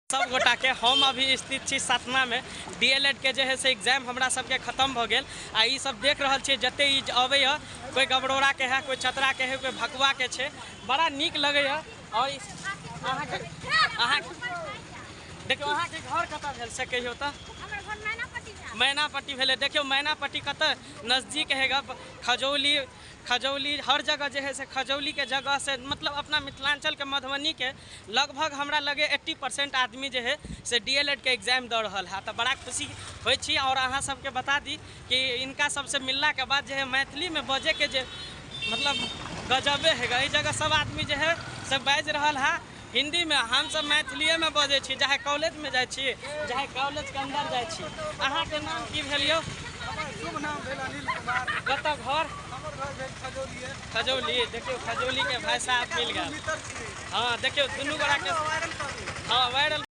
सब गोटा के हम अभी स्थित छी सतना में डीएलएड के जो है से एग्जाम हमरा सबके खत्म भ गेल आ ई सब देख रहल छी जते ई अबै है कोई गबड़ोरा के है कोई चतरा के है कोई भकुआ के छे बड़ा नीक लगे है। और अहाँ देखियो अहाँ के घर कत भेल से कहियो त मैनापट्टी भेले। देखियो मैनापट्टी कत नजदीक है खजौली हर जगह जो है से खजौली के जगह से मतलब अपना मिथिलांचल के मधुबनी के लगभग हमरा लगे 80% आदमी जो है से डीएलएड के एग्जाम दे रहा है। तो बड़ा खुशी होई छी। और अहाँ सबके बता दी कि इनका सबसे मिलला के बाद जो है मैथिली में बजे के जो मतलब गजबे है इस जगह सब आदमी जो है सब बाज रहा है हिंदी में। हम सब मैथिली में बजे छी चाहे कॉलेज में जाए छी चाहे कॉलेज के अंदर जाए छी। अहाँ के नाम की भेलियो? शुभ नाम भेल अनिल कुमार। कत घर? खजौली। देखियो खजौली के भाई साहब मिल गए। हाँ देखियो दुनू गोरा के हाँ वायरल